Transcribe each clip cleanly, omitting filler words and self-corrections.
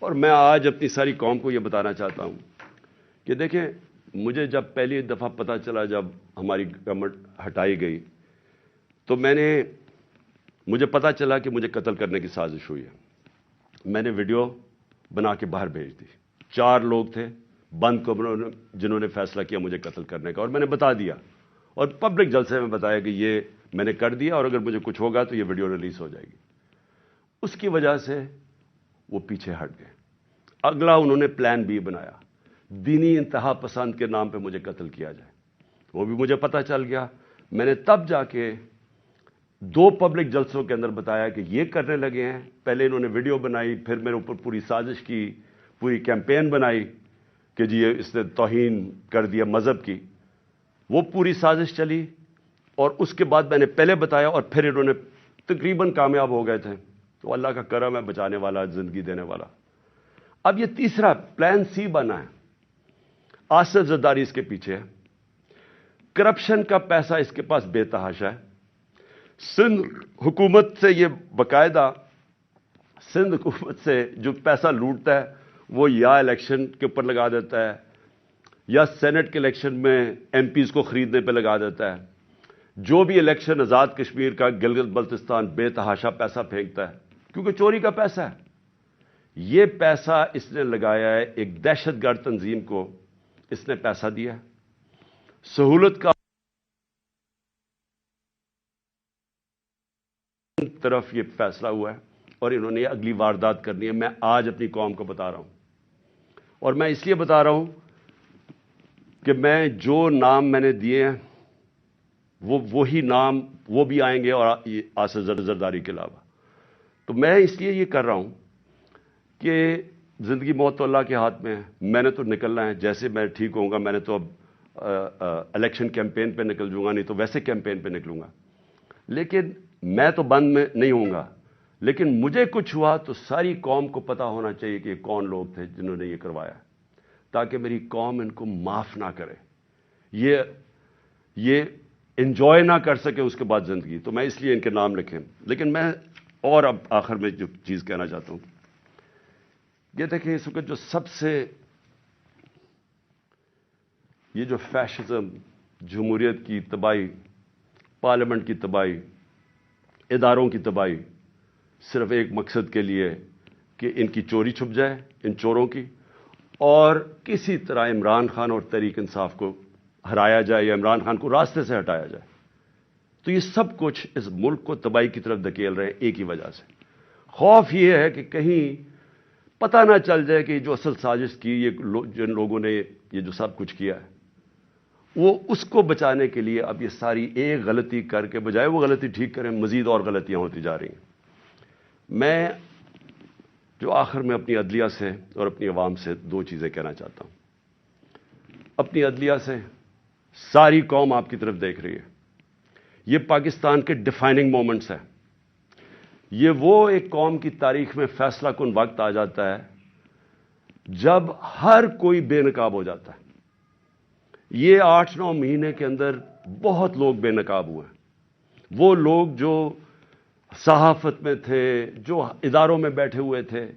اور میں آج اپنی ساری قوم کو یہ بتانا چاہتا ہوں کہ دیکھیں، مجھے جب پہلی دفعہ پتہ چلا جب ہماری گورنمنٹ ہٹائی گئی تو مجھے پتہ چلا کہ مجھے قتل کرنے کی سازش ہوئی ہے۔ میں نے ویڈیو بنا کے باہر بھیج دی۔ 4 لوگ تھے بند کمروں میں جنہوں نے فیصلہ کیا مجھے قتل کرنے کا، اور میں نے بتا دیا اور پبلک جلسے میں بتایا کہ یہ میں نے کر دیا اور اگر مجھے کچھ ہوگا تو یہ ویڈیو ریلیز ہو جائے گی۔ اس کی وجہ سے وہ پیچھے ہٹ گئے۔ اگلا انہوں نے پلان بی بنایا، دینی انتہا پسند کے نام پہ مجھے قتل کیا جائے۔ وہ بھی مجھے پتہ چل گیا۔ میں نے تب جا کے 2 پبلک جلسوں کے اندر بتایا کہ یہ کرنے لگے ہیں۔ پہلے انہوں نے ویڈیو بنائی، پھر میرے اوپر پوری سازش کی، پوری کیمپین بنائی کہ جی اس نے توہین کر دیا مذہب کی۔ وہ پوری سازش چلی اور اس کے بعد میں نے پہلے بتایا اور پھر انہوں نے تقریباً کامیاب ہو گئے تھے۔ تو اللہ کا کرم ہے، بچانے والا، زندگی دینے والا۔ اب یہ تیسرا پلان سی بنا ہے۔ آصف زرداری اس کے پیچھے ہے۔ کرپشن کا پیسہ اس کے پاس بے تحاشا ہے۔ سندھ حکومت سے یہ باقاعدہ سندھ حکومت سے جو پیسہ لوٹتا ہے وہ یا الیکشن کے اوپر لگا دیتا ہے یا سینٹ کے الیکشن میں ایم پیز کو خریدنے پہ لگا دیتا ہے۔ جو بھی الیکشن آزاد کشمیر کا، گلگت بلتستان، بے تحاشا پیسہ پھینکتا ہے کیونکہ چوری کا پیسہ ہے۔ یہ پیسہ اس نے لگایا ہے ایک دہشت گرد تنظیم کو، اس نے پیسہ دیا ہے۔ سہولت کا طرف یہ فیصلہ ہوا ہے اور انہوں نے اگلی واردات کرنی ہے۔ میں آج اپنی قوم کو بتا رہا ہوں اور میں اس لیے بتا رہا ہوں کہ میں جو نام میں نے دیے ہیں وہی نام وہ بھی آئیں گے اور آصف زرداری کے علاوہ۔ تو میں اس لیے یہ کر رہا ہوں کہ زندگی موت تو اللہ کے ہاتھ میں ہے۔ میں نے تو نکلنا ہے، جیسے میں ٹھیک ہوں گا میں نے تو اب الیکشن کیمپین پہ نکل جوں گا، نہیں تو ویسے کیمپین پہ نکلوں گا۔ لیکن میں تو بند میں نہیں ہوں گا، لیکن مجھے کچھ ہوا تو ساری قوم کو پتا ہونا چاہیے کہ کون لوگ تھے جنہوں نے یہ کروایا، تاکہ میری قوم ان کو معاف نہ کرے، یہ انجوائے نہ کر سکے اس کے بعد زندگی۔ تو میں اس لیے ان کے نام لکھیں۔ لیکن میں اور اب آخر میں جو چیز کہنا چاہتا ہوں یہ دیکھیں، اس وقت جو سب سے یہ جو فیشزم، جمہوریت کی تباہی، پارلیمنٹ کی تباہی، اداروں کی تباہی، صرف ایک مقصد کے لیے کہ ان کی چوری چھپ جائے، ان چوروں کی، اور کسی طرح عمران خان اور تحریک انصاف کو ہرایا جائے یا عمران خان کو راستے سے ہٹایا جائے۔ تو یہ سب کچھ اس ملک کو تباہی کی طرف دھکیل رہے ہیں ایک ہی وجہ سے۔ خوف یہ ہے کہ کہیں پتہ نہ چل جائے کہ جو اصل سازش کی، جن لوگوں نے یہ جو سب کچھ کیا ہے، وہ اس کو بچانے کے لیے اب یہ ساری ایک غلطی کر کے بجائے وہ غلطی ٹھیک کریں، مزید اور غلطیاں ہوتی جا رہی ہیں۔ میں جو آخر میں اپنی عدلیہ سے اور اپنی عوام سے 2 چیزیں کہنا چاہتا ہوں۔ اپنی عدلیہ سے، ساری قوم آپ کی طرف دیکھ رہی ہے۔ یہ پاکستان کے ڈیفائننگ مومنٹس ہیں۔ یہ وہ ایک قوم کی تاریخ میں فیصلہ کن وقت آ جاتا ہے جب ہر کوئی بے نقاب ہو جاتا ہے۔ یہ 8-9 مہینے کے اندر بہت لوگ بے نقاب ہوئے ہیں۔ وہ لوگ جو صحافت میں تھے، جو اداروں میں بیٹھے ہوئے تھے،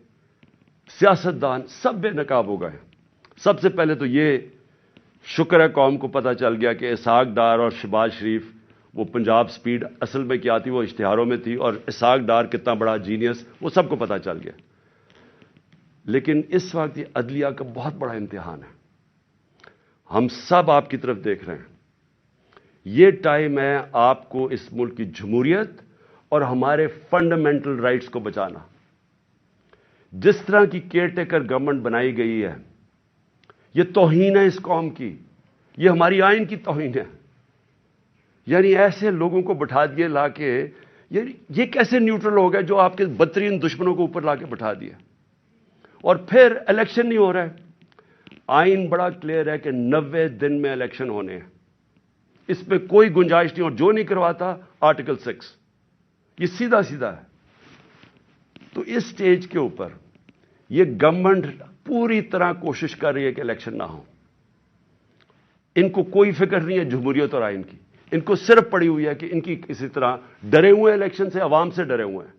سیاستدان، سب بے نقاب ہو گئے۔ سب سے پہلے تو یہ شکر ہے قوم کو پتہ چل گیا کہ اسحاق ڈار اور شہباز شریف، وہ پنجاب سپیڈ اصل میں کیا تھی وہ اشتہاروں میں تھی، اور اسحاق ڈار کتنا بڑا جینیس وہ سب کو پتہ چل گیا۔ لیکن اس وقت یہ عدلیہ کا بہت بڑا امتحان ہے۔ ہم سب آپ کی طرف دیکھ رہے ہیں۔ یہ ٹائم ہے آپ کو اس ملک کی جمہوریت اور ہمارے فنڈامنٹل رائٹس کو بچانا۔ جس طرح کی کیئر ٹیکر گورنمنٹ بنائی گئی ہے، یہ توہین ہے اس قوم کی، یہ ہماری آئین کی توہین ہے۔ یعنی ایسے لوگوں کو بٹھا دیے لا کے، یہ کیسے نیوٹرل ہو گئے جو آپ کے بدترین دشمنوں کو اوپر لا کے بٹھا دیا، اور پھر الیکشن نہیں ہو رہا ہے۔ آئین بڑا کلیئر ہے کہ 90 دن میں الیکشن ہونے ہیں، اس پہ کوئی گنجائش نہیں، اور جو نہیں کرواتا آرٹیکل 6، یہ سیدھا سیدھا ہے۔ تو اس سٹیج کے اوپر یہ گورنمنٹ پوری طرح کوشش کر رہی ہے کہ الیکشن نہ ہو۔ ان کو کوئی فکر نہیں ہے جمہوریت اور آئین کی، ان کو صرف پڑی ہوئی ہے کہ ان کی کسی طرح ڈرے ہوئے الیکشن سے، عوام سے ڈرے ہوئے ہیں،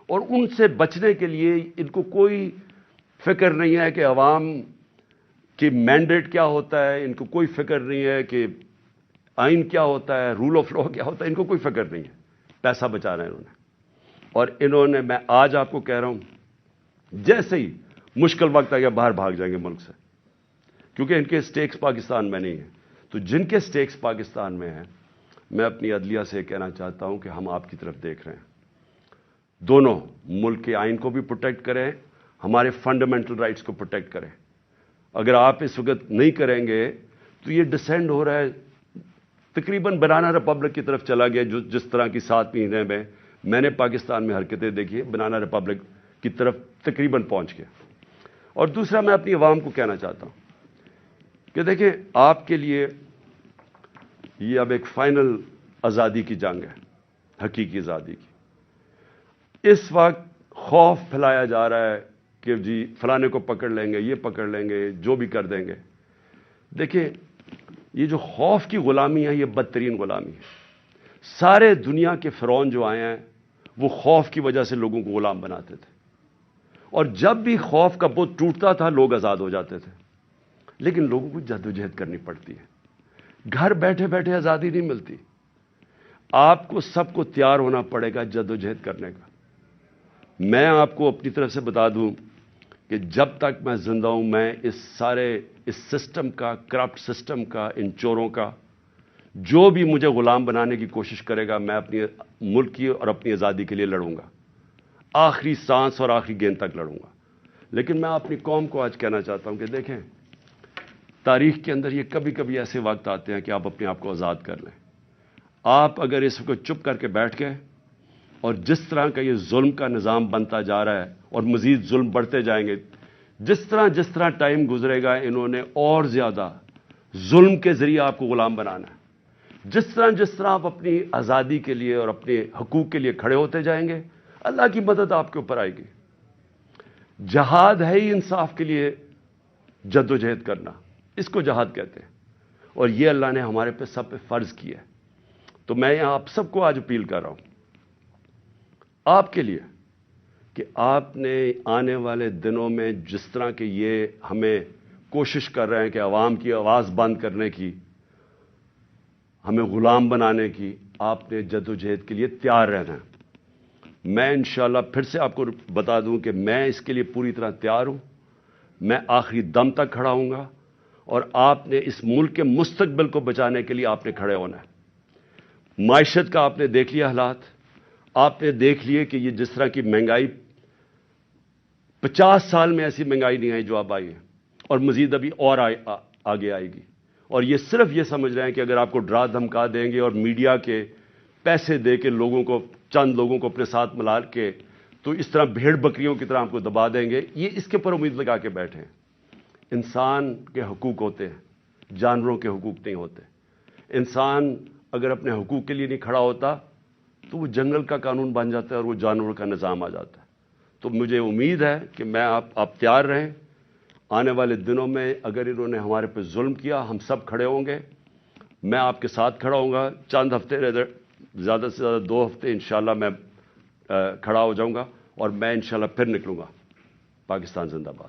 اور ان سے بچنے کے لیے ان کو کوئی فکر نہیں ہے کہ عوام کی مینڈیٹ کیا ہوتا ہے، ان کو کوئی فکر نہیں ہے کہ آئین کیا ہوتا ہے، رول آف لا کیا ہوتا ہے، ان کو کوئی فکر نہیں ہے. پیسہ بچانا ہے انہوں نے. اور انہوں نے، میں آج آپ کو کہہ رہا ہوں، جیسے ہی مشکل وقت آ گیا باہر بھاگ جائیں گے ملک سے، کیونکہ ان کے سٹیکس پاکستان میں نہیں ہیں. تو جن کے سٹیکس پاکستان میں ہیں، میں اپنی عدلیہ سے کہنا چاہتا ہوں کہ ہم آپ کی طرف دیکھ رہے ہیں. دونوں ملک کے آئین کو بھی پروٹیکٹ کریں، ہمارے فنڈامنٹل رائٹس کو پروٹیکٹ کریں. اگر آپ اس وقت نہیں کریں گے تو یہ ڈسینڈ ہو رہا ہے، تقریباً بنانا ریپبلک کی طرف چلا گیا. جس طرح کی 7 مہینے میں نے پاکستان میں حرکتیں دیکھی، بنانا ریپبلک کی طرف تقریباً پہنچ گیا. اور دوسرا، میں اپنی عوام کو کہنا چاہتا ہوں کہ دیکھیں، آپ کے لیے یہ اب ایک فائنل آزادی کی جنگ ہے، حقیقی آزادی کی. اس وقت خوف پھیلایا جا رہا ہے کہ جی فلانے کو پکڑ لیں گے، یہ پکڑ لیں گے، جو بھی کر دیں گے. دیکھیں، یہ جو خوف کی غلامی ہے، یہ بدترین غلامی ہے. سارے دنیا کے فرعون جو آئے ہیں، وہ خوف کی وجہ سے لوگوں کو غلام بناتے تھے. اور جب بھی خوف کا بت ٹوٹتا تھا، لوگ آزاد ہو جاتے تھے. لیکن لوگوں کو جدوجہد کرنی پڑتی ہے. گھر بیٹھے بیٹھے آزادی نہیں ملتی. آپ کو سب کو تیار ہونا پڑے گا جدوجہد کرنے کا. میں آپ کو اپنی طرف سے بتا دوں کہ جب تک میں زندہ ہوں، میں اس سسٹم کا، کرپٹ سسٹم کا، ان چوروں کا، جو بھی مجھے غلام بنانے کی کوشش کرے گا، میں اپنی ملک کی اور اپنی آزادی کے لیے لڑوں گا. آخری سانس اور آخری گیند تک لڑوں گا. لیکن میں اپنی قوم کو آج کہنا چاہتا ہوں کہ دیکھیں، تاریخ کے اندر یہ کبھی کبھی ایسے وقت آتے ہیں کہ آپ اپنے آپ کو آزاد کر لیں. آپ اگر اس کو چپ کر کے بیٹھ گئے، اور جس طرح کا یہ ظلم کا نظام بنتا جا رہا ہے اور مزید ظلم بڑھتے جائیں گے، جس طرح ٹائم گزرے گا، انہوں نے اور زیادہ ظلم کے ذریعے آپ کو غلام بنانا ہے. جس طرح آپ اپنی آزادی کے لیے اور اپنے حقوق کے لیے کھڑے ہوتے جائیں گے، اللہ کی مدد آپ کے اوپر آئے گی. جہاد ہے ہی انصاف کے لیے جدوجہد کرنا، اس کو جہاد کہتے ہیں. اور یہ اللہ نے ہمارے پہ سب پہ فرض کیا ہے. تو میں آپ سب کو آج اپیل کر رہا ہوں آپ کے لیے کہ آپ نے آنے والے دنوں میں، جس طرح کہ یہ ہمیں کوشش کر رہے ہیں کہ عوام کی آواز بند کرنے کی، ہمیں غلام بنانے کی، آپ نے جدوجہد کے لیے تیار رہنا ہے. میں انشاءاللہ پھر سے آپ کو بتا دوں کہ میں اس کے لیے پوری طرح تیار ہوں. میں آخری دم تک کھڑا ہوں گا. اور آپ نے اس ملک کے مستقبل کو بچانے کے لیے آپ نے کھڑے ہونا ہے. معیشت کا آپ نے دیکھ لیا حالات، آپ نے دیکھ لیے کہ یہ جس طرح کی مہنگائی، 50 سال میں ایسی مہنگائی نہیں آئی جو اب آئی ہے، اور مزید ابھی اور آگے آئے گی. اور یہ صرف یہ سمجھ رہے ہیں کہ اگر آپ کو ڈرا دھمکا دیں گے اور میڈیا کے پیسے دے کے چند لوگوں کو اپنے ساتھ ملا کے، تو اس طرح بھیڑ بکریوں کی طرح آپ کو دبا دیں گے، یہ اس کے پر امید لگا کے بیٹھے ہیں. انسان کے حقوق ہوتے ہیں، جانوروں کے حقوق نہیں ہوتے. انسان اگر اپنے حقوق کے لیے نہیں کھڑا ہوتا تو وہ جنگل کا قانون بن جاتا ہے اور وہ جانوروں کا نظام آ جاتا ہے. تو مجھے امید ہے کہ میں آپ تیار رہیں. آنے والے دنوں میں اگر انہوں نے ہمارے پہ ظلم کیا، ہم سب کھڑے ہوں گے. میں آپ کے ساتھ کھڑا ہوں گا. چند ہفتے، زیادہ سے زیادہ 2 ہفتے انشاءاللہ میں کھڑا ہو جاؤں گا، اور میں انشاءاللہ پھر نکلوں گا. پاکستان زندہ باد.